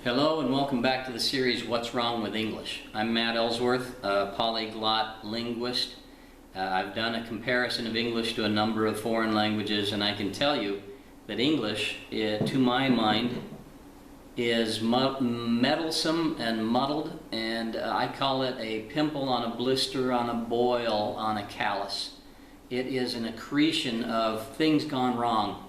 Hello and welcome back to the series What's Wrong with English. I'm Matt Ellsworth, a polyglot linguist. I've done a comparison of English to a number of foreign languages, and I can tell you that English, to my mind, is meddlesome and muddled, and I call it a pimple on a blister, on a boil, on a callus. It is an accretion of things gone wrong.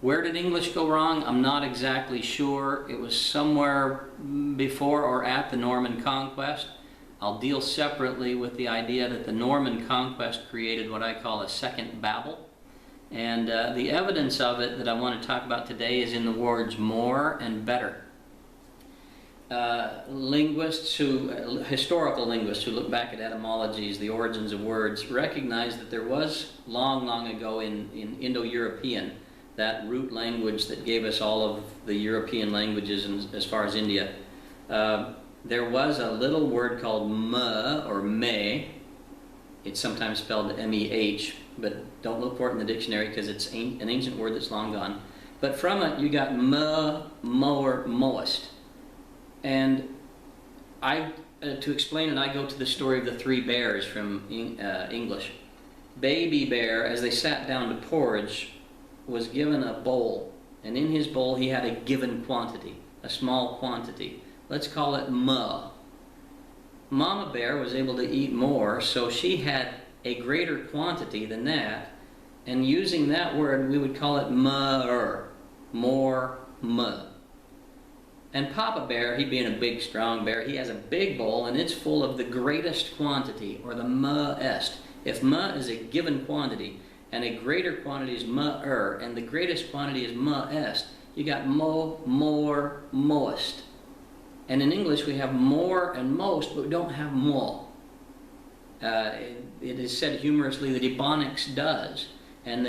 Where did English go wrong? I'm not exactly sure. It was somewhere before or at the Norman Conquest. I'll deal separately with the idea that the Norman Conquest created what I call a second Babel. And the evidence of it that I want to talk about today is in the words more and better. Historical linguists who look back at etymologies, the origins of words, recognize that there was long ago in Indo-European, that root language that gave us all of the European languages as far as India, there was a little word called meh or may. It's sometimes spelled M-E-H, but don't look for it in the dictionary because it's an ancient word that's long gone. But from it you got meh, mower, moist. And to explain it, I go to the story of the three bears from English. Baby bear, as they sat down to porridge, was given a bowl, and in his bowl he had a given quantity, a small quantity. Let's call it meh. Mama bear was able to eat more, so she had a greater quantity than that, and using that word we would call it mer, more meh. And Papa bear, he being a big strong bear, he has a big bowl and it's full of the greatest quantity, or the meh-est. If meh is a given quantity, and a greater quantity is meh-er, and the greatest quantity is meh-est, you got mo, more, most. And in English we have more and most, but we don't have mo. It is said humorously that Ebonics does, and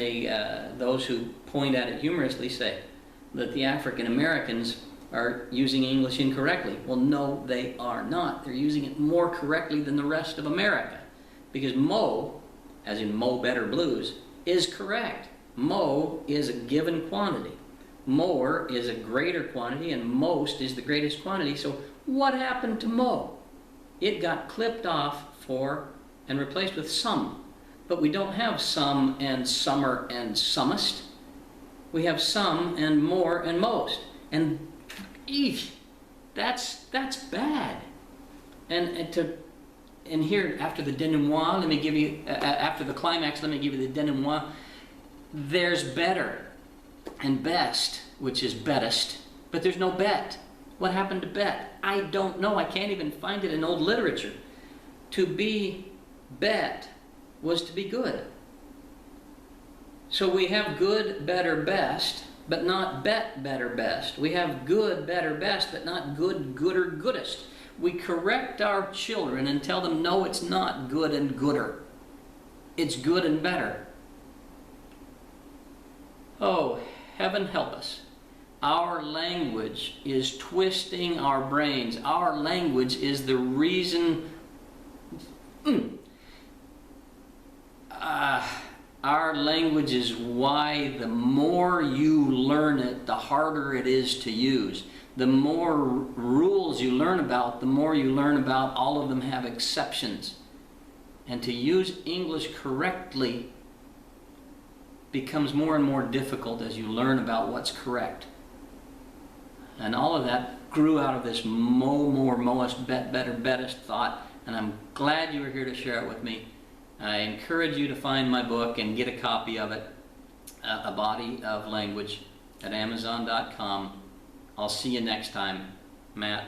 those who point at it humorously say that the African Americans are using English incorrectly. Well, no, they are not. They're using it more correctly than the rest of America, because mo, as in Mo Better Blues, is correct. Mo is a given quantity. More is a greater quantity, and most is the greatest quantity. So what happened to mo? It got clipped off and replaced with some. But we don't have some and summer and summest. We have some and more and most. And that's bad. And here, after the denouement, let me give you, after the climax, let me give you the denouement. There's better and best, which is bettest, but there's no bet. What happened to bet? I don't know. I can't even find it in old literature. To be bet was to be good. So we have good, better, best, but not bet, better, best. We have good, better, best, but not good, gooder, goodest. We correct our children and tell them, no, it's not good and gooder. It's good and better. Oh, heaven help us. Our language is twisting our brains. Our language is the reason... Our language is why the more you learn it, the harder it is to use. The more rules you learn about, the more you learn about all of them have exceptions. And to use English correctly becomes more and more difficult as you learn about what's correct. And all of that grew out of this mo, more, most, bet, better, bettest thought, and I'm glad you were here to share it with me. I encourage you to find my book and get a copy of it, A Body of Language, at Amazon.com. I'll see you next time. Matt.